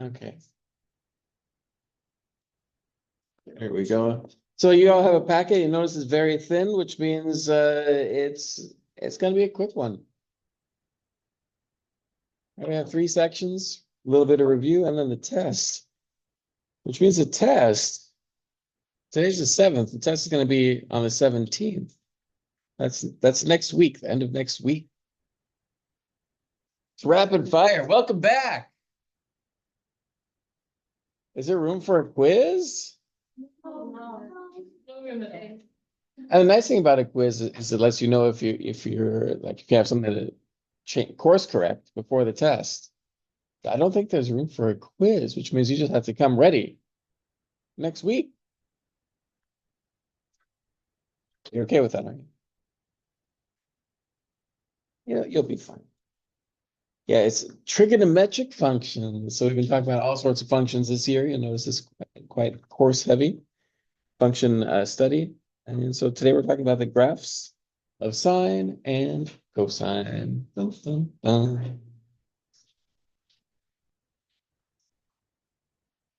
Okay, there we go. So you all have a packet. You notice it's very thin, which means it's going to be a quick one. We have three sections, a little bit of review, and then the test, which means the test. Today's the 7th. The test is going to be on the 17th. That's next week, the end of next week. It's rapid fire. Welcome back. Is there room for a quiz? And the nice thing about a quiz is it lets you know if you're like if you have something to course correct before the test. I don't think there's room for a quiz, which means you just have to come ready next week. You're okay with that, aren't you? Yeah, you'll be fine. Yeah, it's trigonometric functions. So we've been talking about all sorts of functions this year. You notice this quite course heavy function study. And so today we're talking about the graphs of sine and cosine. Dun, dun, dun.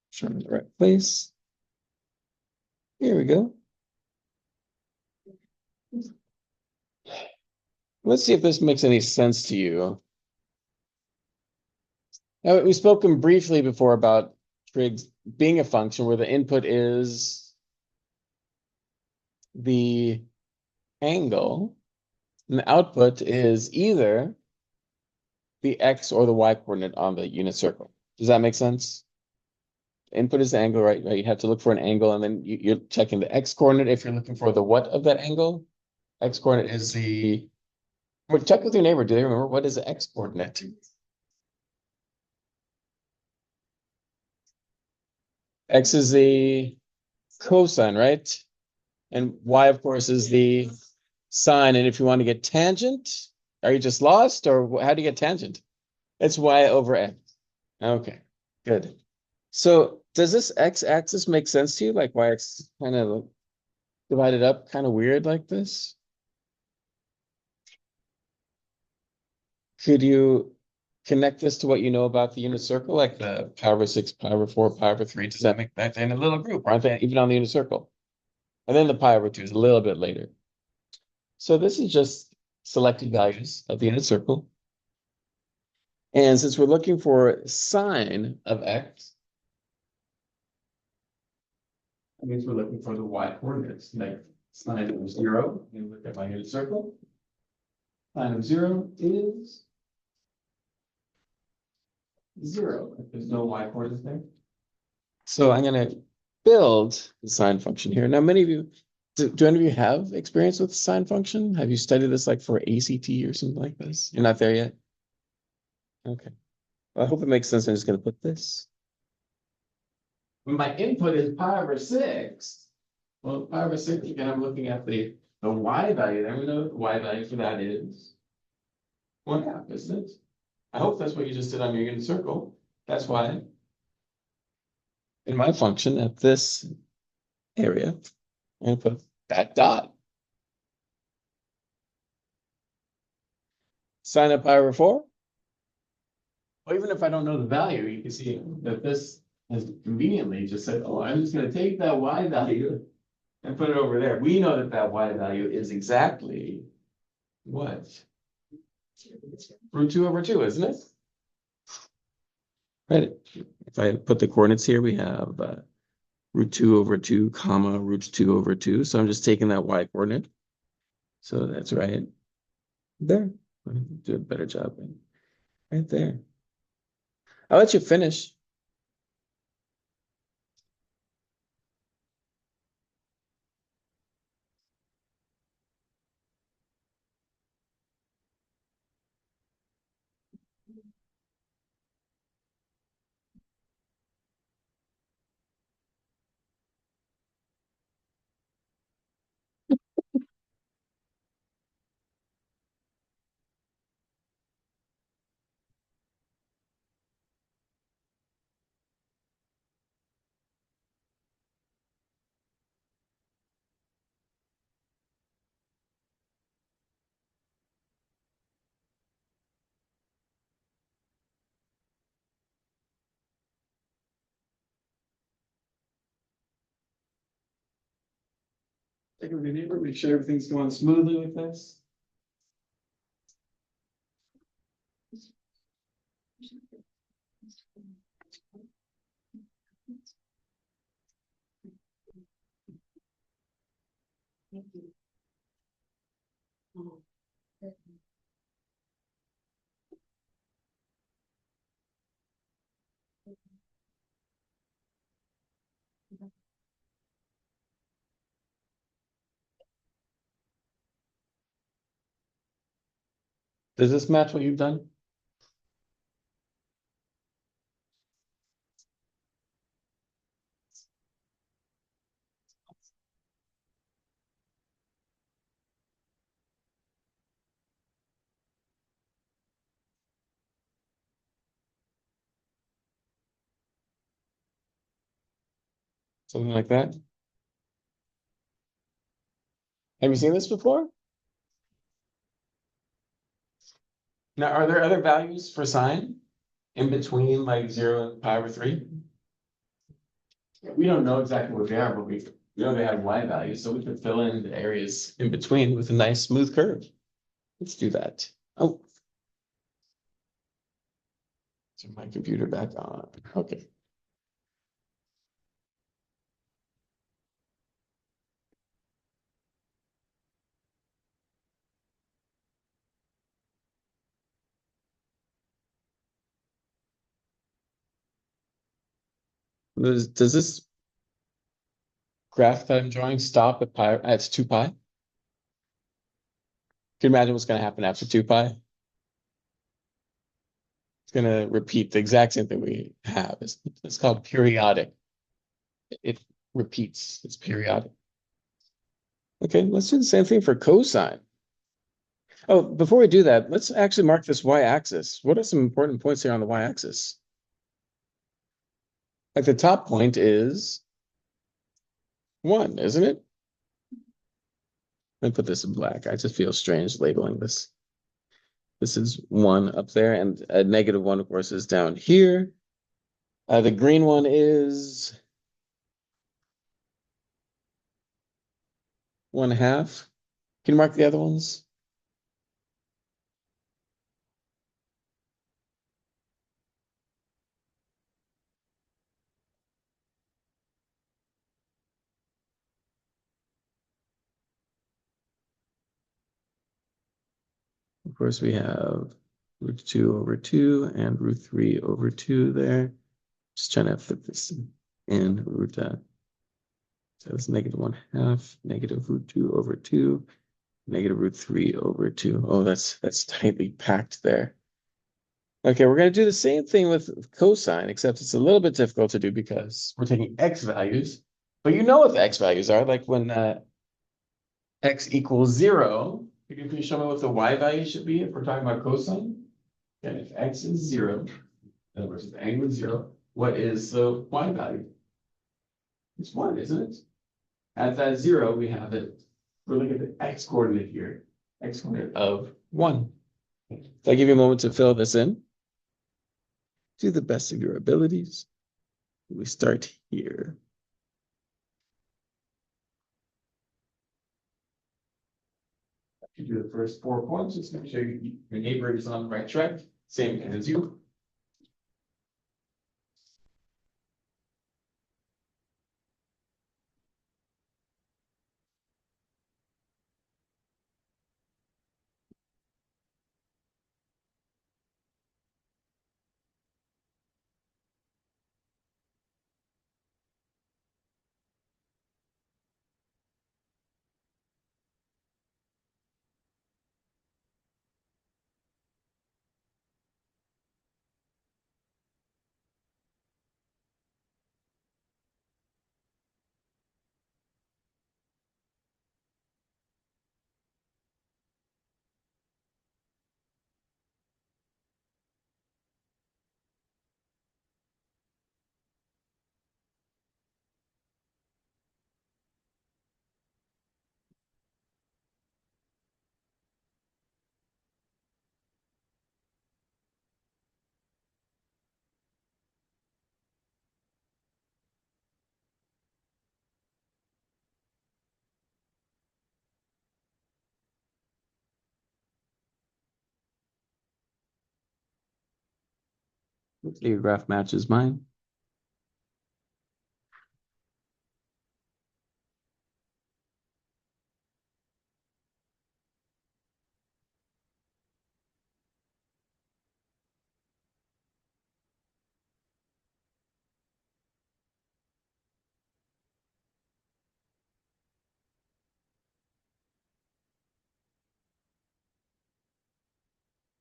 Show me the right place. Here we go. Let's see if this makes any sense to you. Now, we've spoken briefly before about trigs being a function where the input is the angle and the output is either the x or the y coordinate on the unit circle. Does that make sense? Input is the angle, right? You have to look for an angle, and then you're checking the x coordinate if you're looking for the what of that angle. X coordinate is the. Well, check with your neighbor. Do they remember what is the x coordinate? X is the cosine, right? And y, of course, is the sine. And if you want to get tangent, are you just lost, or how do you get tangent? It's y over x. Okay, good. So does this x-axis make sense to you? Like y-axis kind of divided up, kind of weird like this? Could you connect this to what you know about the unit circle, like the pi over 6, pi over 4, pi over 3? Does that make that in a little group? Aren't they even on the unit circle? And then the pi over 2 is a little bit later. So this is just selected values of the unit circle. And since we're looking for sine of x, that means we're looking for the y coordinates. Like sine of 0, you look at my unit circle. Sine of 0 is 0. If there's no y coordinates there. So I'm going to build the sine function here. Now, many of you, do any of you have experience with the sine function? Have you studied this like for ACT or something like this? You're not there yet? Okay. Well, I hope it makes sense. I'm just going to put this. When my input is pi over 6, well, pi over 6, again, I'm looking at the y value there. We know the y value for that is 1/2, isn't it? I hope that's what you just did on your unit circle. That's why in my function at this area, I'm going to put that dot. Sine of pi over 4. Well, even if I don't know the value, you can see that this has conveniently just said, oh, I'm just going to take that y value and put it over there. We know that that y value is exactly what? Root 2 over 2, isn't it? Right. If I put the coordinates here, we have root 2 over 2, comma, root 2 over 2. So I'm just taking that y coordinate. So that's right there. Do a better job right there. I'll let you finish. Take a look at your neighbor, make sure everything's going smoothly with this. Does this match what you've done? Something like that? Have you seen this before? Now, are there other values for sine in between like 0 and pi over 3? We don't know exactly what they are, but we know they have y values, so we can fill in the areas in between with a nice smooth curve. Let's do that. Oh, turn my computer back on. Okay. Does this graph that I'm drawing stop at pi at 2 pi? Can you imagine what's going to happen after 2 pi? It's going to repeat the exact same thing we have. It's called periodic. It repeats. It's periodic. Okay, let's do the same thing for cosine. Oh, before we do that, let's actually mark this y-axis. What are some important points here on the y-axis? Like the top point is 1, isn't it? Let me put this in black. I just feel strange labeling this. This is 1 up there, and a -1, of course, is down here. The green one is 1/2. Can you mark the other ones? Of course, we have √2/2 and √3/2 there. Just trying to fit this in root so it's -1/2, -√2/2, -√3/2. Oh, that's tightly packed there. Okay, we're going to do the same thing with cosine, except it's a little bit difficult to do because we're taking x values. But you know what the x values are, like when x equals 0. Can you show me what the y value should be if we're talking about cosine? And if x is 0, in other words, if the angle is 0, what is the y value? It's 1, isn't it? At that 0, we have it. We're looking at the x coordinate here. X coordinate of 1. So I give you a moment to fill this in. Do the best of your abilities. We start here. You do the first 4 points. Just make sure your neighbor is on the right track. Same as you. Your graph matches mine.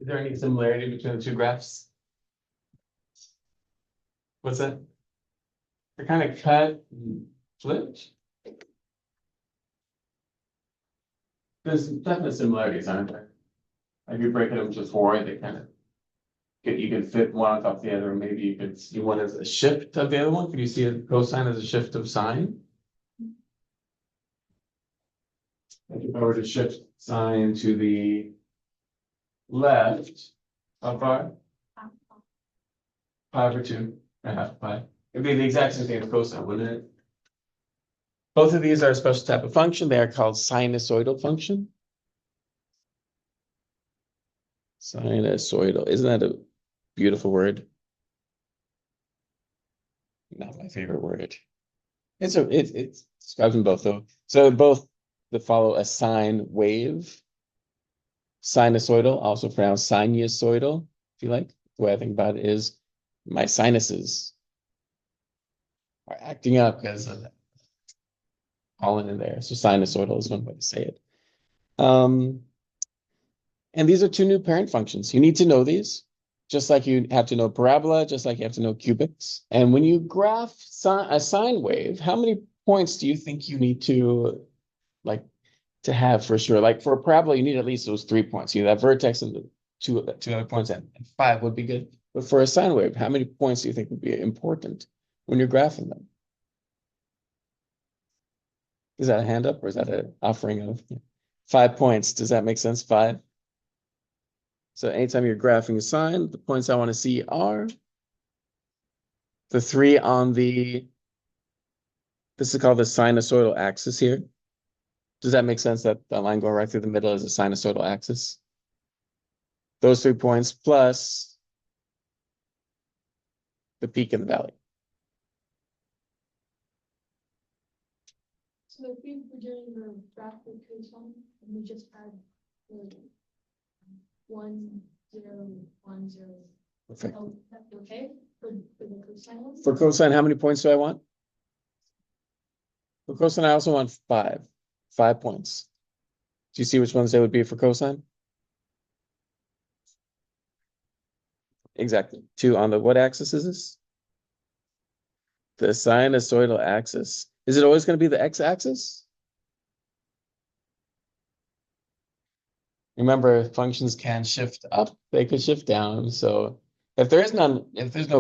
Is there any similarity between the two graphs? What's that? They're kind of cut and flipped. There's definite similarities, aren't there? If you break it up to four, they kind of you can fit one on top of the other. Maybe you could see one as a shift of the other one. Could you see a cosine as a shift of sine? Like if I were to shift sine to the left, how far? 5 or 2, a half pi. It'd be the exact same thing as cosine, wouldn't it? Both of these are a special type of function. They are called sinusoidal function. Sinusoidal. Isn't that a beautiful word? Not my favorite word. It describes them both though. So both that follow a sine wave. Sinusoidal, also pronounced sinusoidal, if you like. The way I think about it is my sinuses are acting up because of pollen in there. So sinusoidal is one way to say it. And these are two new parent functions. You need to know these, just like you have to know parabola, just like you have to know cubics. And when you graph a sine wave, how many points do you think you need to like to have for sure? Like for a parabola, you need at least those 3 points. You have that vertex and the two other points, and 5 would be good. But for a sine wave, how many points do you think would be important when you're graphing them? Is that a hand up or is that an offering of 5 points? Does that make sense? 5. So anytime you're graphing a sine, the points I want to see are the 3 on this is called the sinusoidal axis here. Does that make sense that that line going right through the middle is a sinusoidal axis? Those 3 points plus the peak and the valley. So if we were doing the graph with cosine, and we just had the 1, 0, 1, 0. Perfect. Oh, that's okay for the cosine one? For cosine, how many points do I want? For cosine, I also want 5. 5 points. Do you see which ones they would be for cosine? Exactly. 2 on the what axis is this? The sinusoidal axis. Is it always going to be the x-axis? Remember, functions can shift up, they could shift down. So if there's no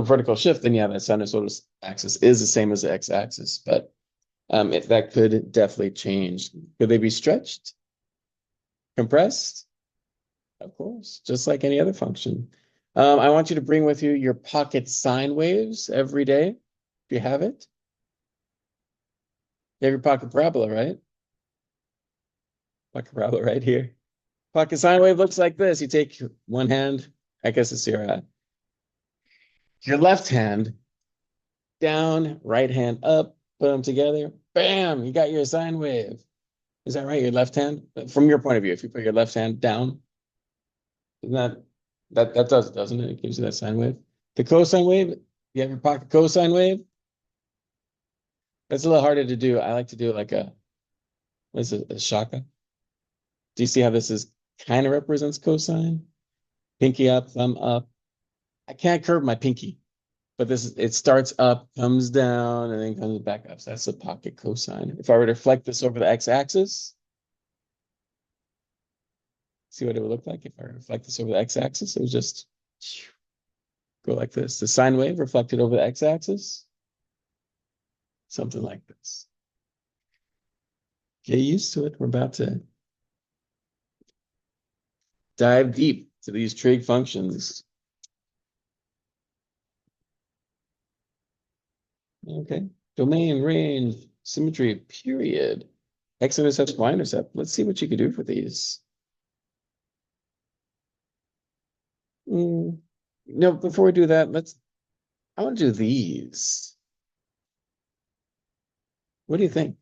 vertical shift, then yeah, that sinusoidal axis is the same as the x-axis. But that could definitely change. Could they be stretched? Compressed? Of course, just like any other function. I want you to bring with you your pocket sine waves every day, if you have it. You have your pocket parabola, right? Pocket parabola right here. Pocket sine wave looks like this. You take one hand, I guess it's your left hand down, right hand up, put them together. Bam, you got your sine wave. Is that right? Your left hand? From your point of view, if you put your left hand down, isn't that does it, doesn't it? It gives you that sine wave. The cosine wave, you have your pocket cosine wave. That's a little harder to do. I like to do it like what is it, a shaka? Do you see how this is kind of represents cosine? Pinky up, thumb up. I can't curve my pinky, but it starts up, comes down, and then comes back up. So that's the pocket cosine. If I were to reflect this over the x-axis, see what it would look like if I were to reflect this over the x-axis. It would just go like this. The sine wave reflected over the x-axis, something like this. Get used to it. We're about to dive deep to these trig functions. Okay. Domain, range, symmetry, period. X-intercept, y-intercept. Let's see what you can do for these. No, before we do that, let's I want to do these. What do you think?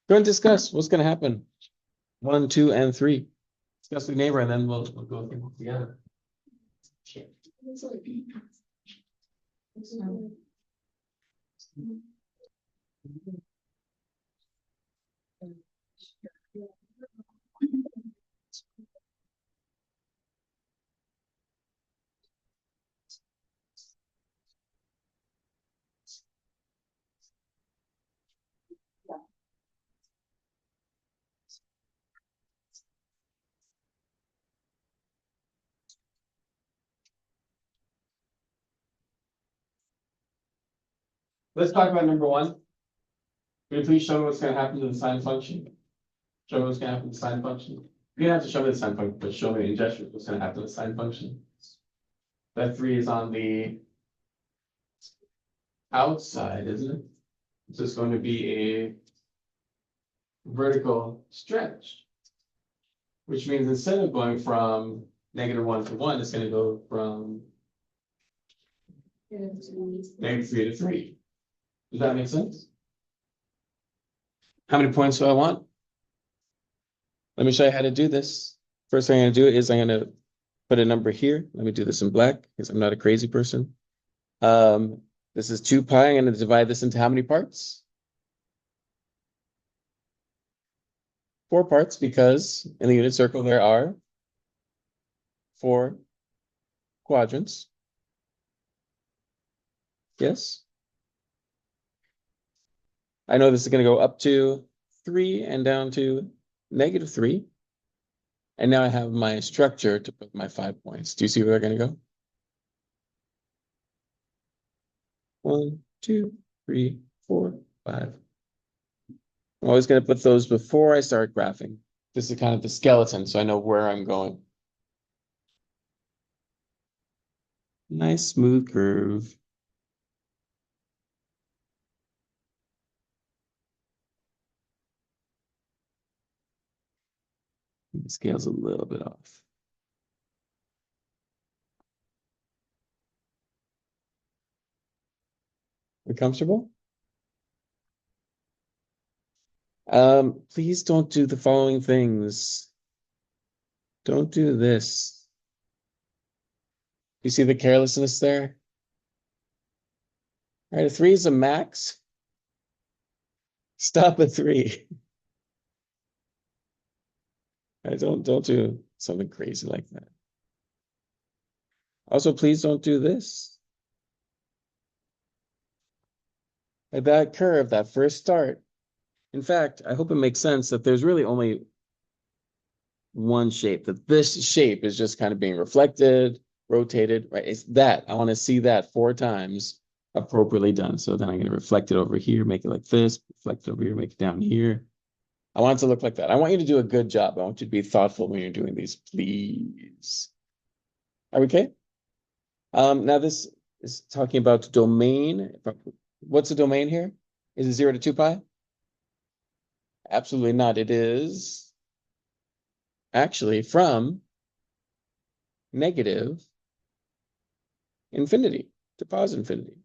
Go and discuss what's going to happen. 1, 2, and 3. Discuss the neighbor, and then we'll go through them together. Let's talk about number 1. Will you please show me what's going to happen to the sine function? Show me what's going to happen to the sine function. You don't have to show me the sine function, but show me in gestures what's going to happen to the sine function. That 3 is on the outside, isn't it? So it's going to be a vertical stretch, which means instead of going from -1 to 1, it's going to go from -3 to 3. Does that make sense? How many points do I want? Let me show you how to do this. First thing I'm going to do is I'm going to put a number here. Let me do this in black because I'm not a crazy person. This is 2 pi. I'm going to divide this into how many parts? 4 parts, because in the unit circle there are 4 quadrants. Yes? I know this is going to go up to 3 and down to -3. And now I have my structure to put my 5 points. Do you see where they're going to go? 1, 2, 3, 4, 5. I'm always going to put those before I start graphing. This is kind of the skeleton, so I know where I'm going. Nice smooth curve. The scale's a little bit off. We comfortable? Please don't do the following things. Don't do this. You see the carelessness there? All right, a 3 is a max. Stop at 3. All right, don't do something crazy like that. Also, please don't do this. At that curve, that first start. In fact, I hope it makes sense that there's really only one shape, that this shape is just kind of being reflected, rotated, right? It's that. I want to see that 4 times appropriately done. So then I'm going to reflect it over here, make it like this, reflect it over here, make it down here. I want it to look like that. I want you to do a good job. I want you to be thoughtful when you're doing these, please. Are we okay? Now this is talking about domain. What's the domain here? Is it 0 to 2 pi? Absolutely not. It is actually from -infinity to +infinity.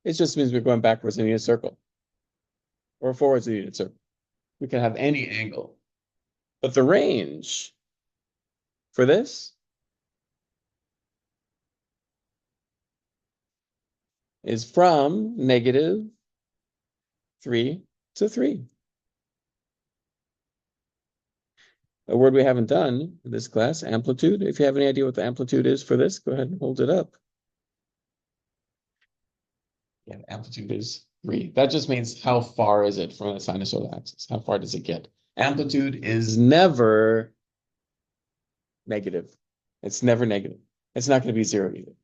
It just means we're going backwards in a unit circle or forwards in a unit circle. We can have any angle. But the range for this is from -3 to 3. A word we haven't done in this class, amplitude. If you have any idea what the amplitude is for this, go ahead and hold it up. Yeah, amplitude is 3. That just means how far is it from the sinusoidal axis? How far does it get? Amplitude is never negative. It's never negative. It's not going to be 0 either.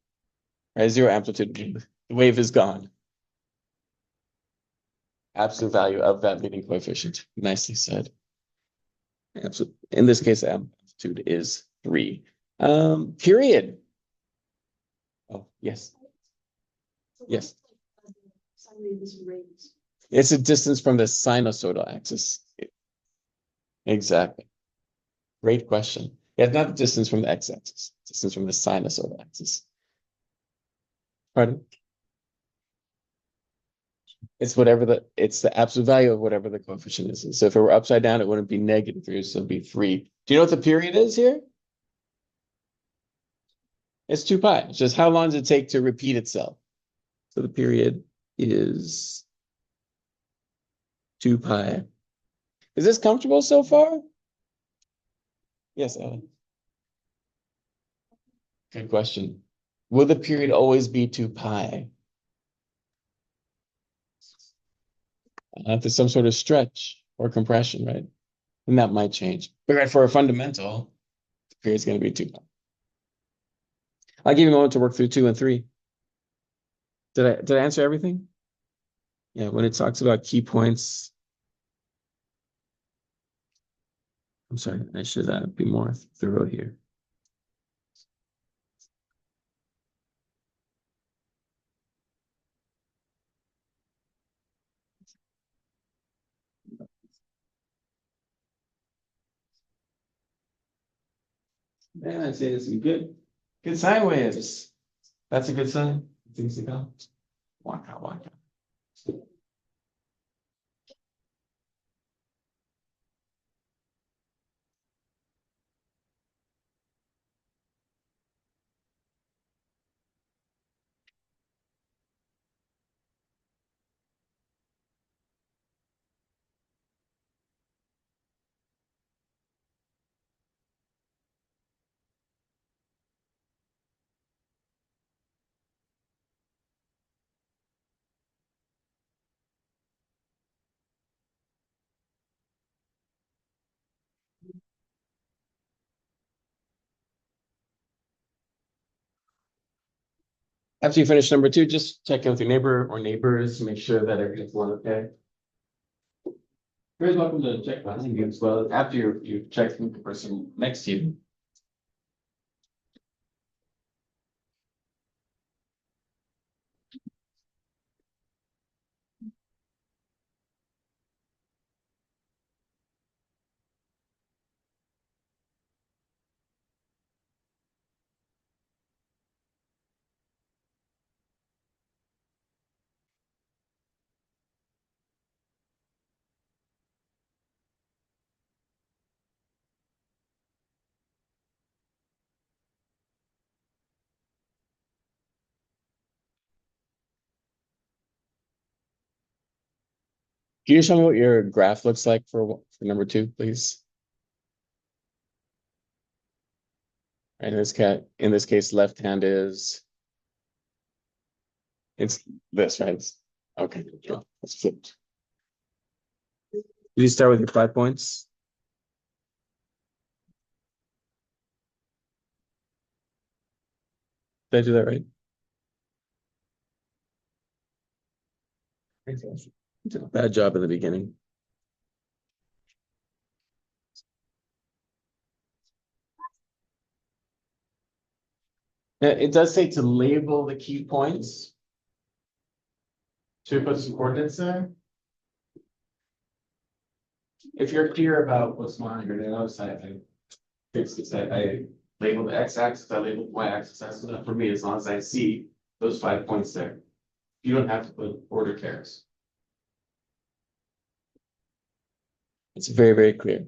Right? 0 amplitude, the wave is gone. Absolute value of that leading coefficient. Nicely said. Absolute. In this case, amplitude is 3. Period. Oh, yes. Yes. It's a distance from the sinusoidal axis. Exactly. Great question. Yeah, it's not the distance from the x-axis, distance from the sinusoidal axis. Pardon? It's the absolute value of whatever the coefficient is. So if it were upside down, it wouldn't be -3, so it'd be 3. Do you know what the period is here? It's 2 pi. It's just how long does it take to repeat itself? So the period is 2 pi. Is this comfortable so far? Yes, Ellen. Good question. Will the period always be 2 pi? If there's some sort of stretch or compression, right? And that might change. But right, for a fundamental, the period's going to be 2 pi. I'll give you a moment to work through 2 and 3. Did I answer everything? Yeah, when it talks about key points, I'm sorry, I should be more thorough here. Man, I'd say this is good sine waves. That's a good sign. Things to go. Waka waka. After you finish number 2, just check in with your neighbor or neighbors to make sure that everything's going okay. You're always welcome to check behind you as well after you've checked with the person next to you. Can you show me what your graph looks like for number 2, please? And in this case, left hand it's this, right? Okay, cool. That's flipped. Did you start with your 5 points? Did I do that right? You did a bad job in the beginning. It does say to label the key points. Should we put some coordinates there? If you're clear about what's going on, notice I fixed this. I labeled the x-axis, I labeled y-axis. That's enough for me as long as I see those 5 points there. You don't have to put order cares. It's very, very clear.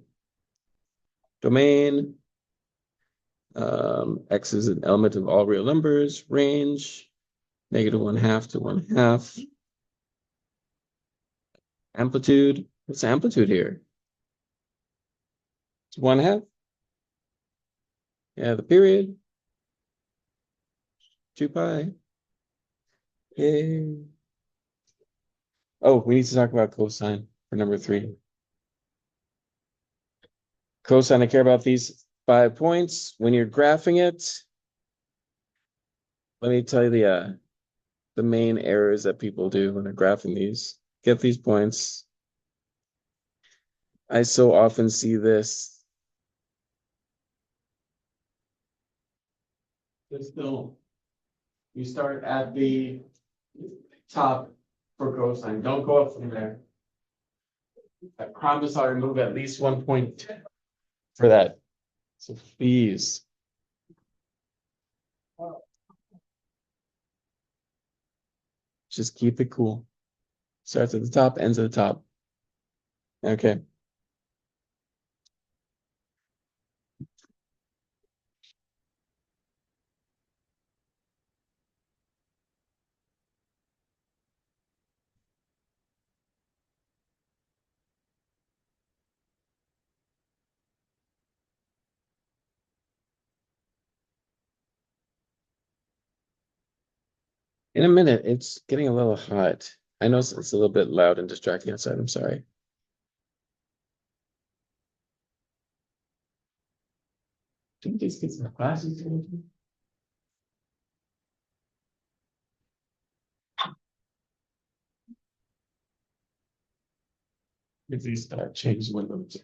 Domain. X is an element of all real numbers. Range, -1/2 to 1/2. Amplitude, what's amplitude here? It's 1/2. Yeah, the period. 2 pi. Yay. Oh, we need to talk about cosine for number 3. Cosine, I care about these 5 points. When you're graphing it, let me tell you the main errors that people do when they're graphing these. Get these points. I so often see this. Just don't. You start at the top for cosine. Don't go up from there. I promise I'll remove at least 1 point for that. So please. Just keep it cool. Starts at the top, ends at the top. Okay. In a minute, it's getting a little hot. I know it's a little bit loud and distracting outside. I'm sorry. Didn't these get some classes? If these change the windows.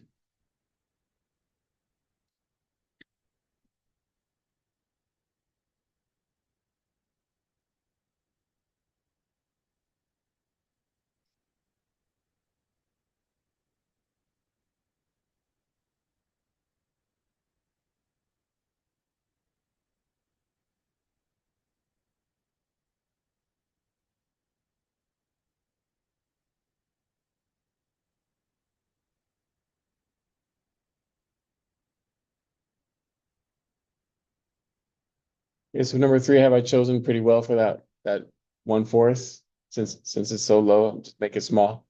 Okay, so number three, have I chosen pretty well for that 1/4? Since it's so low, just make it small.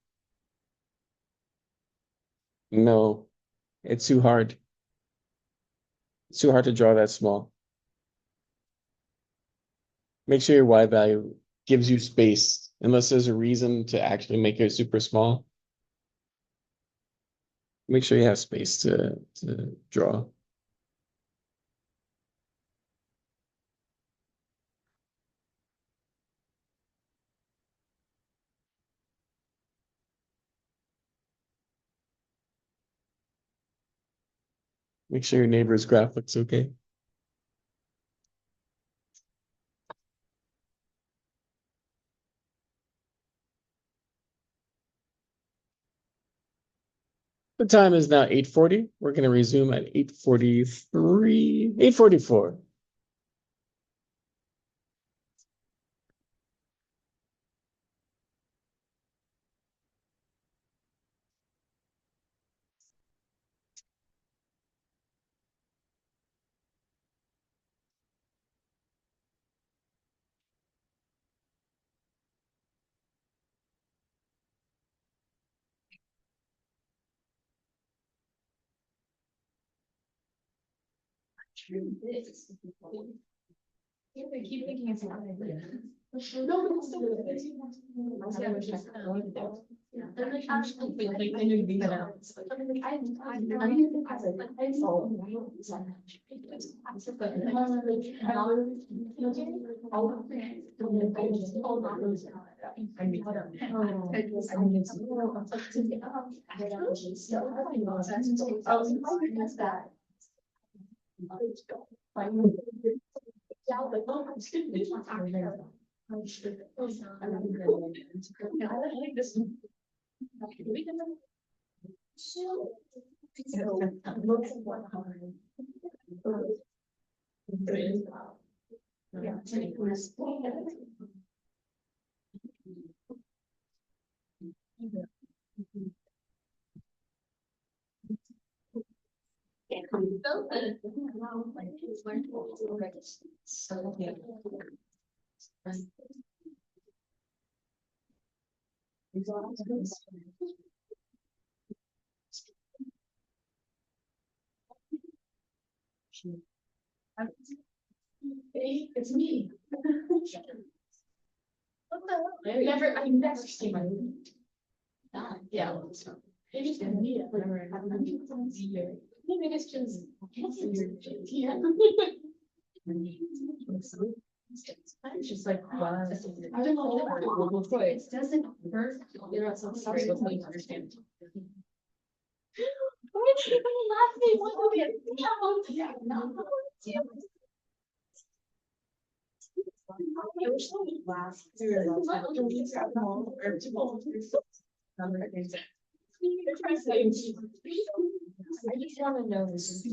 No, it's too hard. It's too hard to draw that small. Make sure your Y value gives you space, unless there's a reason to actually make it super small. Make sure you have space to draw. Make sure your neighbor's graph looks okay. The time is now 8:40. We're going to resume at 8:43, 8:44. I keep thinking it's not. No, but it's still good. Yeah. They're like actually like I knew you I mean, like I think I said like I saw yeah, but no, it's good. It's not I like this. It's me. I never seen my. Yeah. Maybe it's gonna be whatever. Maybe it's just. Yeah. It's just like, wow. I don't know. It doesn't hurt. You're not so sorry. What's me to understand. Why is everybody laughing? What will be? Yeah, no. I wish I would laugh. I just want to know this.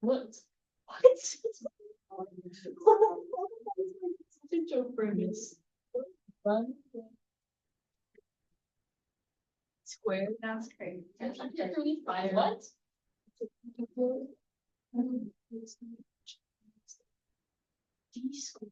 What? Such a joke premise. Square, that's crazy. What? D square.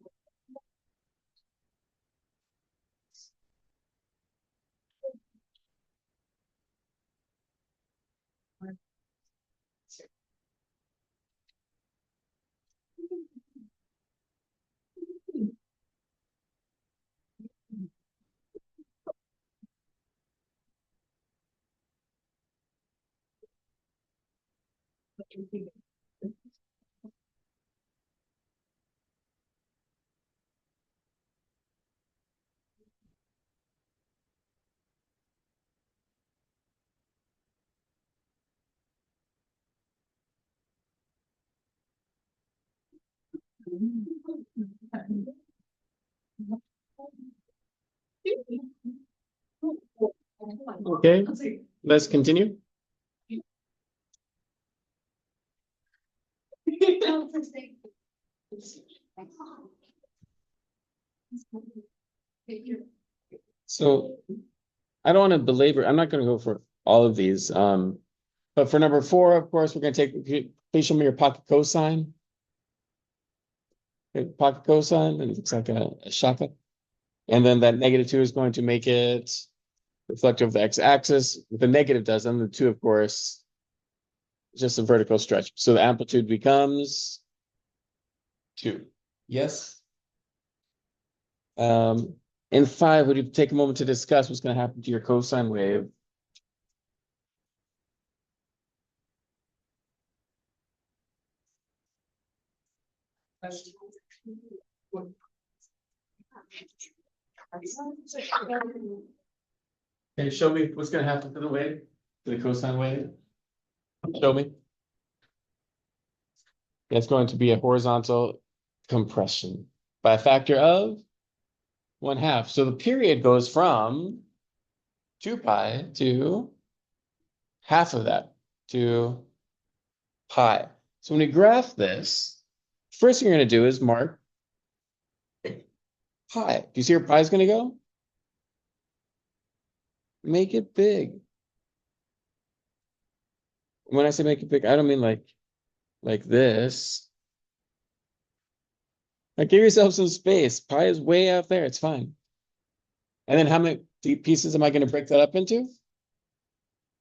Okay, let's continue. So I don't want to belabor, I'm not going to go for all of these. But for number 4, of course, we're going to take, please show me your pocket cosine. Okay, pocket cosine, and it looks like a shaka. And then that -2 is going to make it reflective of the x-axis. What the negative does, and the 2, of course, is just a vertical stretch. So the amplitude becomes 2. Yes. In 5, would you take a moment to discuss what's going to happen to your cosine wave? Can you show me what's going to happen to the wave, to the cosine wave? Show me. It's going to be a horizontal compression by a factor of 1/2. So the period goes from 2 pi to half of that, to pi. So when we graph this, first thing you're going to do is mark pi. Do you see where pi is going to go? Make it big. When I say make it big, I don't mean like this. Like, give yourself some space. Pi is way out there. It's fine. And then how many pieces am I going to break that up into?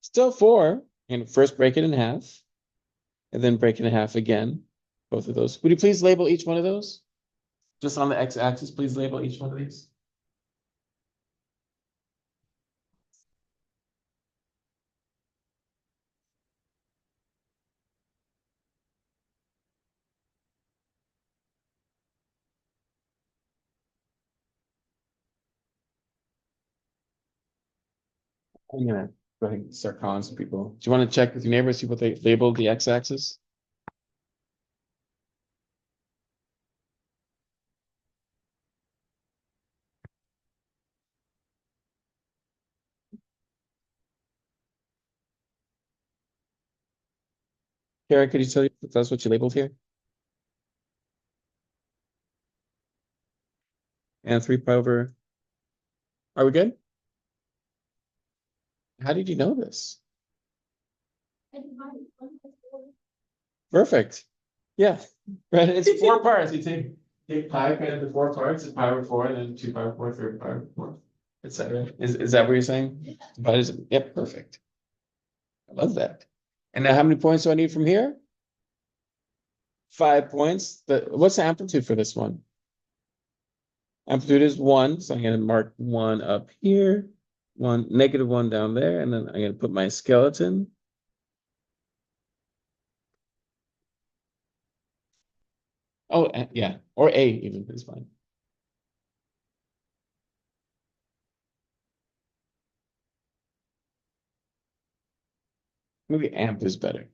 Still 4. And first break it in half. And then break it in half again. Both of those. Would you please label each one of those? Just on the x-axis, please label each one of these. I'm gonna go ahead and start calling some people. Do you want to check with your neighbors, see what they labeled the x-axis? Kara, could you tell you if that's what you labeled here? And 3 pi over. Are we good? How did you know this? Perfect. Yeah, right. It's 4 parts. You take pi, cut into 4 parts, it's pi over 4, and then 2 pi over 4, 3 pi over 4, etc. Is that what you're saying? But is it? Yep, perfect. I love that. And now how many points do I need from here? 5 points. What's the amplitude for this one? Amplitude is 1, so I'm going to mark 1 up here, 1, -1 down there, and then I'm going to put my skeleton. Oh, yeah, or A even is fine. Maybe amp is better.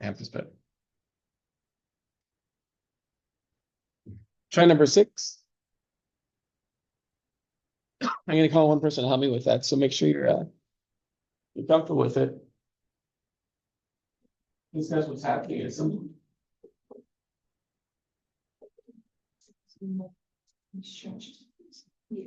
Amp is better. Try number 6. I'm going to call one person to help me with that, so make sure you're comfortable with it. discuss what's happening is some. Yeah.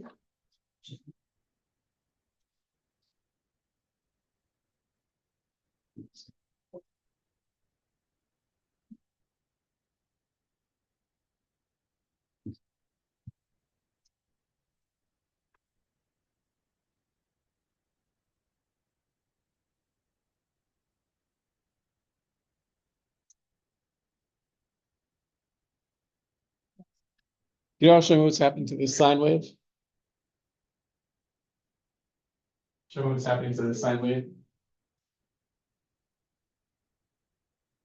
You know, show me what's happening to this sine wave. Show me what's happening to this sine wave.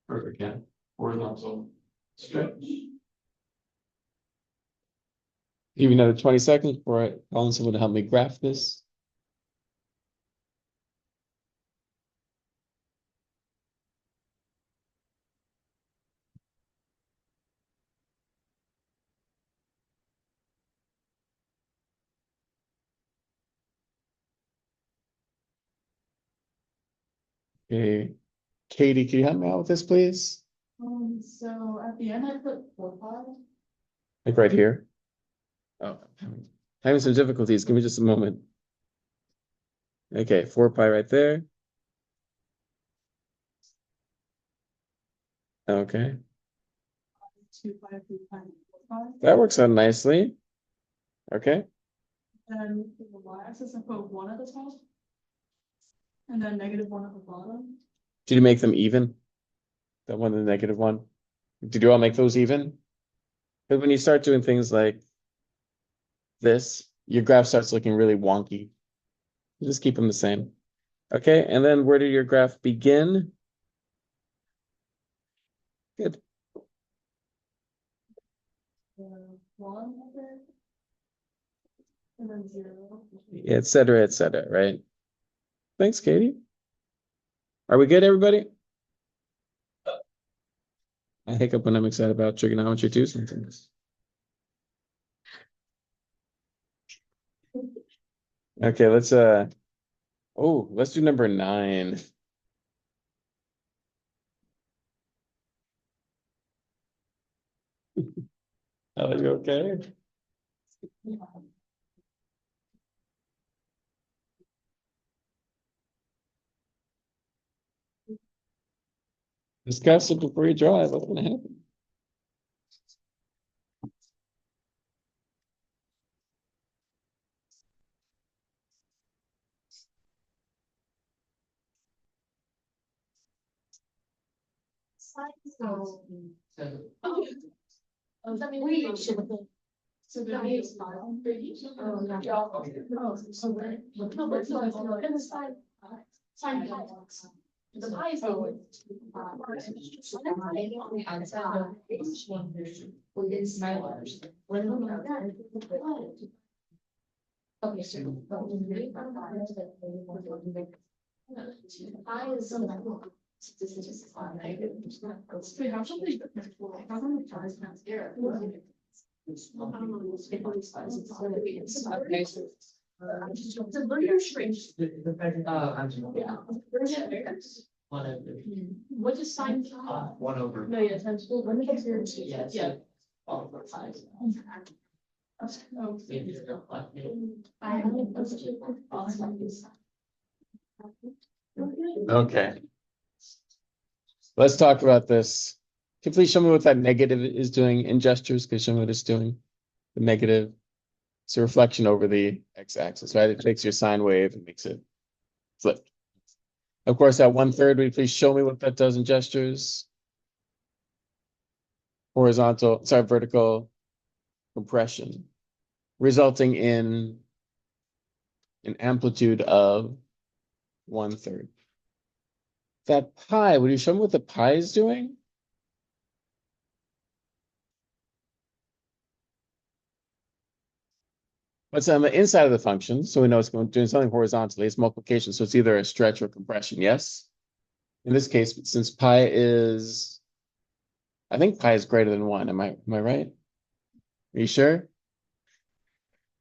Perfect, yeah. Horizontal stretch. Give me another 20 seconds before I call on someone to help me graph this. Okay. Katie, can you help me out with this, please? So at the end, I put 4 pi. Like right here. Oh, having some difficulties. Give me just a moment. Okay, 4 pi right there. Okay, 2 pi, 3 pi, 4 pi. that works out nicely. Okay, Then for the y-axis, I put 1 at the top. And then -1 at the bottom. did you make them even? That one and the negative one? Did you all make those even? Because when you start doing things like this, your graph starts looking really wonky. You just keep them the same. Okay, and then where did your graph begin? Good. 1 there. And then 0. Et cetera, right? Thanks, Katie. Are we good, everybody? I hiccup when I'm excited about trigonometry too sometimes. Okay, let's do number 9. Are you okay? Discuss it before you drive. What's gonna happen? So. Oh, that means we should. So that means 5. Oh, yeah. Oh, so we're. No, but so it's like, and the side. Side. The pie is the. Okay, so. I is so. This is just. Wait, how should we? How come the prize not there? What is sine? 1/. No, yeah, times 4. When is it? Yeah. Yeah. All four sides. Okay. Let's talk about this. Can you please show me what that negative is doing in gestures? Can you show me what it's doing? The negative. It's a reflection over the x-axis, right? It takes your sine wave and makes it flip. Of course, at 1/3, will you please show me what that does in gestures? Vertical compression, resulting in an amplitude of 1/3. That pi, would you show me what the pi is doing? What's on the inside of the function? So we know it's doing something horizontally. It's multiplication. So it's either a stretch or compression. Yes. In this case, since pi is, I think pi is greater than 1. Am I right? Are you sure?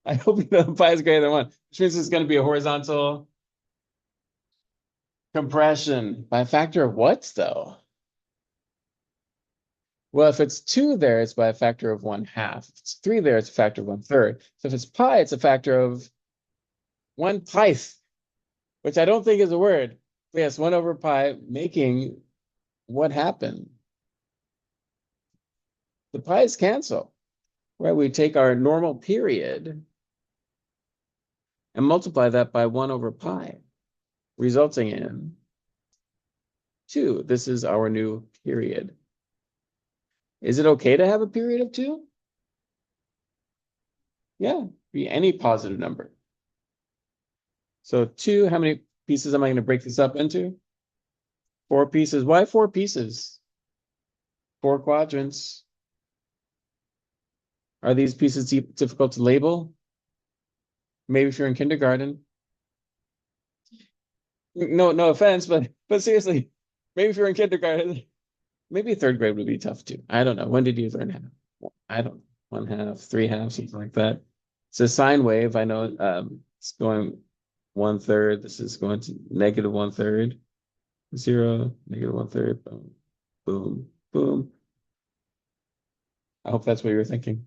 I hope you know pi is greater than 1, which means it's going to be a horizontal compression by a factor of what, though? Well, if it's 2 there, it's by a factor of 1/2. If it's 3 there, it's a factor of 1/3. So if it's pi, it's a factor of 1/pi, which I don't think is a word. But yes, 1/pi, making what happened? The pi's cancel, right? We take our normal period and multiply that by 1/pi, resulting in 2. This is our new period. Is it okay to have a period of 2? Yeah, be any positive number. So 2, how many pieces am I going to break this up into? 4 pieces. Why 4 pieces? 4 quadrants. Are these pieces difficult to label? Maybe if you're in kindergarten. No, no offense, but seriously, maybe if you're in kindergarten, maybe 3rd grade would be tough too. I don't know. When did you learn half? I don't know. 1/2, 3/2, something like that. It's a sine wave. I know it's going 1/3. This is going to negative 1/3. 0, negative 1/3. Boom, boom, boom. I hope that's what you were thinking.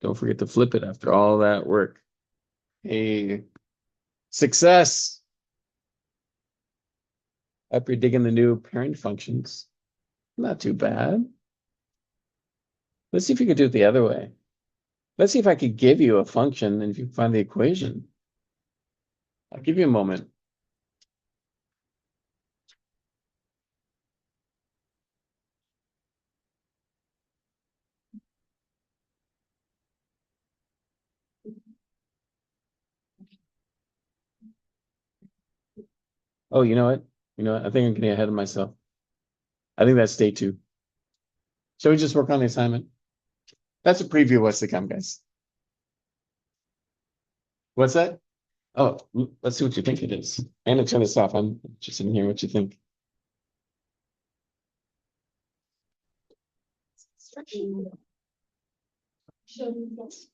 Don't forget to flip it after all that work. Hey, success. Hope you're digging the new parent functions. Not too bad. Let's see if you could do it the other way. Let's see if I could give you a function and if you can find the equation. I'll give you a moment. Oh, you know what? You know what? I think I'm getting ahead of myself. I think that's day 2. Shall we just work on the assignment? That's a preview of what's to come, guys. What's that? Oh, let's see what you think it is. I'm gonna turn this off. I'm interested in hearing what you think. Show me this.